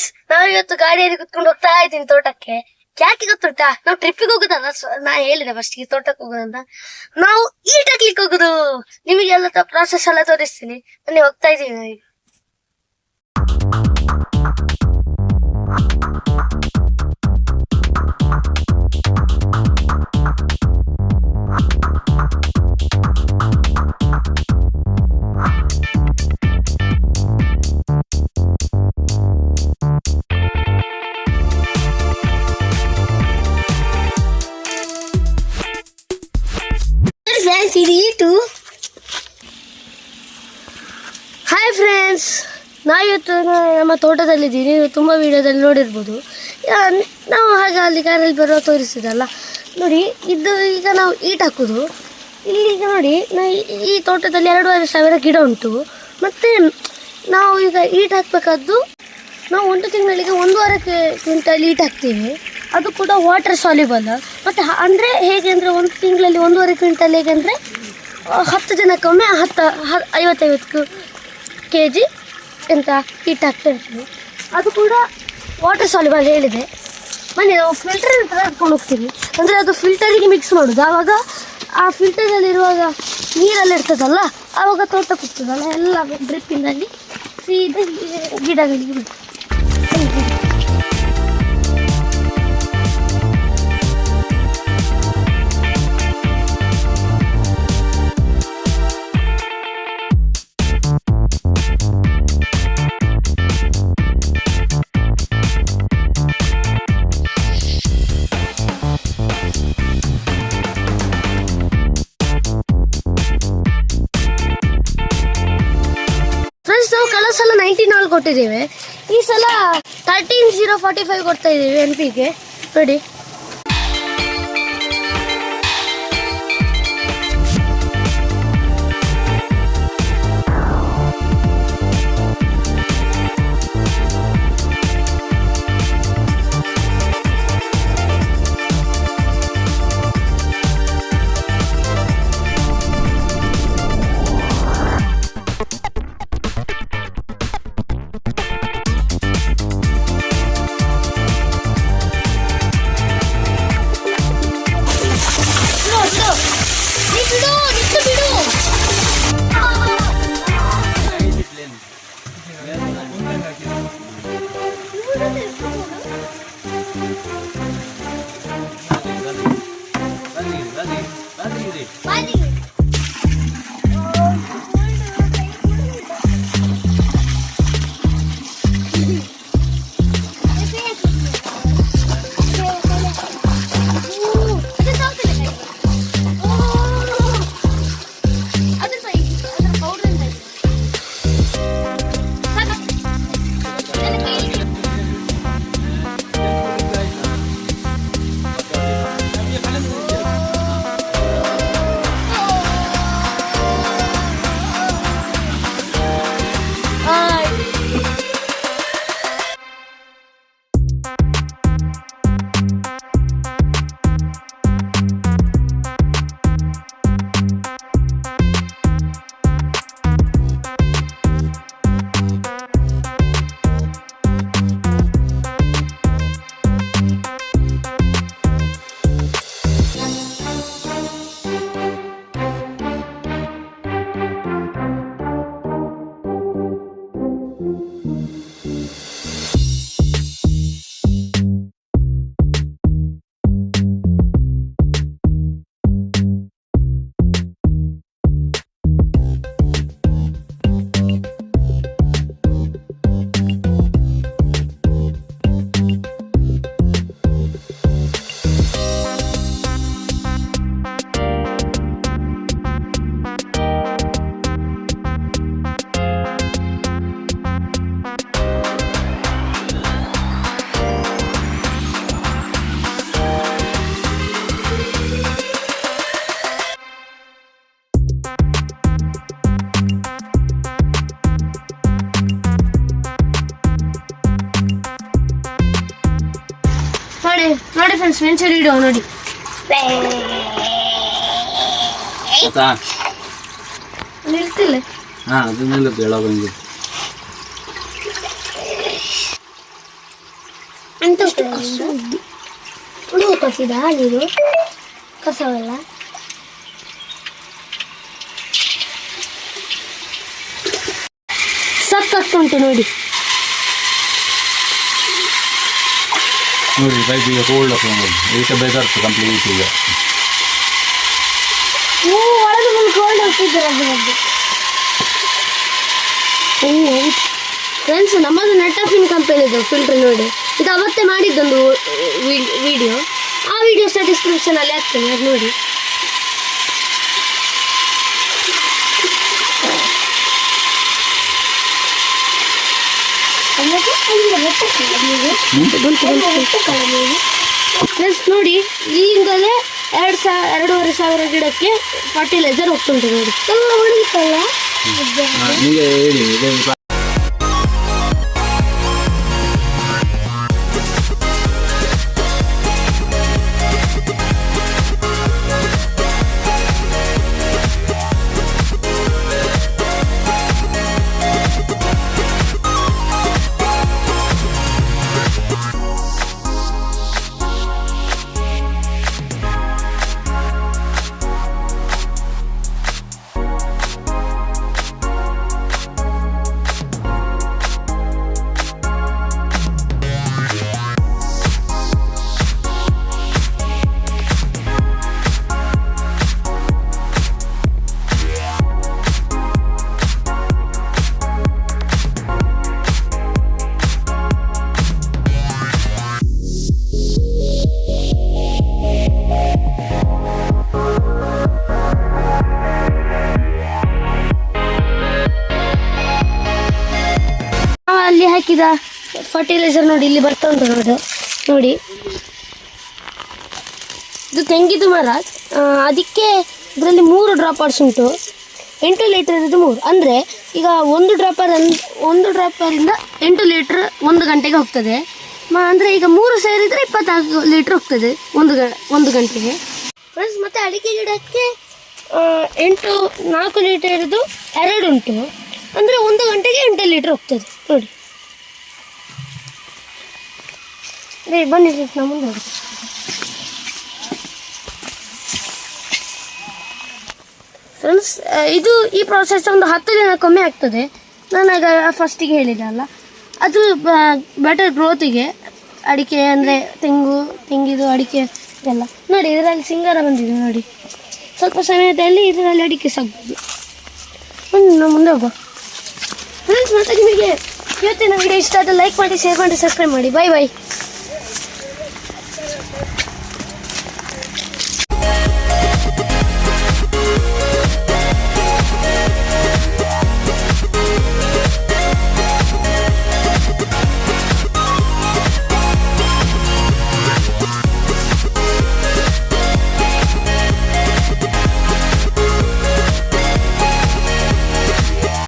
Friends, ನಾವು ಇವತ್ತು ಗಾಡಿಯಲ್ಲಿ ಕುತ್ಕೊಂಡು ಹೋಗ್ತಾ ಇದ್ದೀನಿ ತೋಟಕ್ಕೆ. ಯಾಕೆ ಗೊತ್ತುಂಟಾ? ನಾವು ಟ್ರಿಪ್ಪಿಗೆ ಹೋಗುದಲ್ಲ. ನಾ ಹೇಳಿದೆ ಫಸ್ಟ್ ಗೆ ತೋಟಕ್ಕೆ ಹೋಗುದಂತ. ನಾವು ಈಟ್ ಹಾಕ್ಲಿಕ್ಕೆ ಹೋಗುದು. ನಿಮಗೆಲ್ಲ ಪ್ರಾಸೆಸ್ ಎಲ್ಲ ತೋರಿಸ್ತೀನಿ. ಬನ್ನಿ, ಹೋಗ್ತಾ ಇದ್ದೀನಿ ನಾವು ಈಗ. ಇದು ಈಟು. ಹಾಯ್ ಫ್ರೆಂಡ್ಸ್, ನಾವಿವತ್ತು ನಮ್ಮ ತೋಟದಲ್ಲಿದ್ದೀವಿ. ನೀವು ತುಂಬ ವಿಡಿಯೋದಲ್ಲಿ ನೋಡಿರ್ಬೋದು. ನಾವು ಹಾಗೆ ಅಲ್ಲಿ ಕಾರಲ್ಲಿ ಬರುವ ತೋರಿಸಿದಲ್ಲ ನೋಡಿ. ಇದು ಈಗ ನಾವು ಈಟ್ ಹಾಕೋದು. ಇಲ್ಲಿ ಈಗ ನೋಡಿ, ಈ ತೋಟದಲ್ಲಿ 2,500 ಗಿಡ ಉಂಟು. ಮತ್ತು ನಾವು ಈಗ ಈಟ್ ಹಾಕಬೇಕಾದ್ದು, ನಾವು 1 ತಿಂಗಳಿಗೆ 1.5 ಕ್ವಿಂಟಲ್ ಈಟ್ ಹಾಕ್ತೀವಿ. ಅದು ಕೂಡ ವಾಟರ್ ಸಾಲ್ಯುಬಲ್. ಮತ್ತು ಅಂದರೆ ಹೇಗೆ ಅಂದರೆ 1 ತಿಂಗಳಲ್ಲಿ 1.5 ಕ್ವಿಂಟಲ್ ಹೇಗೆ ಅಂದರೆ 10 ಜನಕ್ಕೊಮ್ಮೆ 50 kg ಎಂತ ಈಟ್ ಹಾಕ್ತಾ ಇರ್ತೀವಿ. ಅದು ಕೂಡ ವಾಟರ್ ಸಾಲ್ಯುಬಲ್ ಹೇಳಿದೆ. ಬನ್ನಿ, ನಾವು ಫಿಲ್ಟರ್ ಕರ್ಕೊಂಡು ಹೋಗ್ತೀವಿ. ಅಂದರೆ ಅದು ಫಿಲ್ಟರಿಗೆ ಮಿಕ್ಸ್ ಮಾಡೋದು. ಆವಾಗ ಆ ಫಿಲ್ಟರಲ್ಲಿರುವಾಗ ನೀರೆಲ್ಲ ಇರ್ತದಲ್ಲ, ಆವಾಗ ತೋಟಕ್ಕೆ ಹೋಗ್ತದಲ್ಲ, ಎಲ್ಲ ಡ್ರಿಪ್ಪಿಂದಲ್ಲಿ ಸೀದಾ ಗಿಡಗಳಿಗೆ ಬಿಡ್ತದೆ. ನಾವು ಕಳೆದ ಸಲ 19 ಕೊಟ್ಟಿದ್ದೇವೆ. ಈ ಸಲ 13,045 ಕೊಡ್ತಾ ಇದ್ದೀವಿ NPK ನೋಡಿ. ನೋಡಿ ಫ್ರೆಂಡ್ಸ್, ವೆಂಚರ್ ಇಡೋ ನೋಡಿ. ನಿಲ್ತಿಲ್ಲ. ಎಂತಷ್ಟು ಹುಡುಗ ಕಸಿದ ನೀರು ಕಸವೆಲ್ಲ ಸಕ್ಕತ್ತುಂಟು ನೋಡಿ ನೋಡಿ ಪೈಪ್ ಈಗ ಕೋಲ್ಡ್ ಆಗ್ತದೆ ನೋಡಿ ಈಗ ಬೇಕಾಗ್ತದೆ ಕಂಪ್ಲೀಟ್ ಈಗ ಒಳಗೆ ಒಂದು ಕೋಲ್ಡ್ ಹೋಗ್ತಿದ್ದಾರೆ ಫ್ರೆಂಡ್ಸ್ ನಮ್ಮದು ನೆಟ್ಟಾಫಿನ್ ಕಂಪನಿದು ಫಿಲ್ಟರ್ ನೋಡಿ ಇದು ಅವತ್ತೇ ಮಾಡಿದ್ದೊಂದು ವಿಡಿಯೋ ಆ ವಿಡಿಯೋ ಸಹ ಡಿಸ್ಕ್ರಿಪ್ಷನಲ್ಲಿ ಹಾಕ್ತೇನೆ ಅದು ನೋಡಿ ಫ್ರೆಂಡ್ಸ್ ನೋಡಿ ಇಲ್ಲಿಂದಲೇ 2,500 ಗಿಡಕ್ಕೆ ಫರ್ಟಿಲೈಸರ್ ಹೋಗ್ತುಂಟು ನೋಡಿ ಎಲ್ಲ ಒಣಗಿತ್ತಲ್ಲ ಅಲ್ಲಿ ಹಾಕಿದ ಫರ್ಟಿಲೈಸರ್ ನೋಡಿ ಇಲ್ಲಿ ಬರ್ತಾ ಉಂಟು ನೋಡಿ ಇದು ತೆಂಗಿದು ಮರ ಅದಕ್ಕೆ ಇದರಲ್ಲಿ 3 ಡ್ರಾಪರ್ಸ್ ಉಂಟು 8 ಲೀಟರ್ ಇದು 3 ಅಂದರೆ ಈಗ ಒಂದು ಡ್ರಾಪರಿಂದ 8 ಲೀಟ್ರ್ 1 ಗಂಟೆಗೆ ಹೋಗ್ತದೆ ಅಂದರೆ ಈಗ 3 ಸೇರಿದರೆ 24 ಲೀಟ್ರ್ ಹೋಗ್ತದೆ ಒಂದು ಗಂಟೆಗೆ ಫ್ರೆಂಡ್ಸ್ ಮತ್ತು ಅಡಿಕೆ ಗಿಡಕ್ಕೆ 4 ಲೀಟರ್ದು 2 ಉಂಟು ಅಂದರೆ 1 ಗಂಟೆಗೆ 8 ಲೀಟ್ರ್ ಹೋಗ್ತದೆ ನೋಡಿ ಬನ್ನಿ ನಾವು ಮುಂದೆ ಹೋಗಿ ಫ್ರೆಂಡ್ಸ್ ಇದು ಈ ಪ್ರಾಸೆಸ್ ಒಂದು 10 ದಿನಕ್ಕೊಮ್ಮೆ ಆಗ್ತದೆ ನಾನಾಗ ಫಸ್ಟಿಗೆ ಹೇಳಿದೆ ಅಲ್ಲ ಅದು ಬೆಟರ್ ಗ್ರೋತಿಗೆ ಅಡಿಕೆ ಅಂದರೆ ತೆಂಗಿದು ಅಡಿಕೆ ಎಲ್ಲ ನೋಡಿ ಇದರಲ್ಲಿ ಸಿಂಗಾರ ಬಂದಿದೆ ನೋಡಿ ಸ್ವಲ್ಪ ಸಮಯದಲ್ಲಿ ಇದರಲ್ಲಿ ಅಡಿಕೆ ಸಾಗ್ಬೋದು ನಾವು ಮುಂದೆ ಹೋಗುವ ಫ್ರೆಂಡ್ಸ್ ಮತ್ತೆ ನಿಮಗೆ ಇವತ್ತಿನ ವಿಡಿಯೋ ಇಷ್ಟ ಆದರೆ ಲೈಕ್ ಮಾಡಿ ಶೇರ್ ಮಾಡಿ ಸಬ್ಸ್ಕ್ರೈಬ್ ಮಾಡಿ ಬಾಯ್ ಬಾಯ್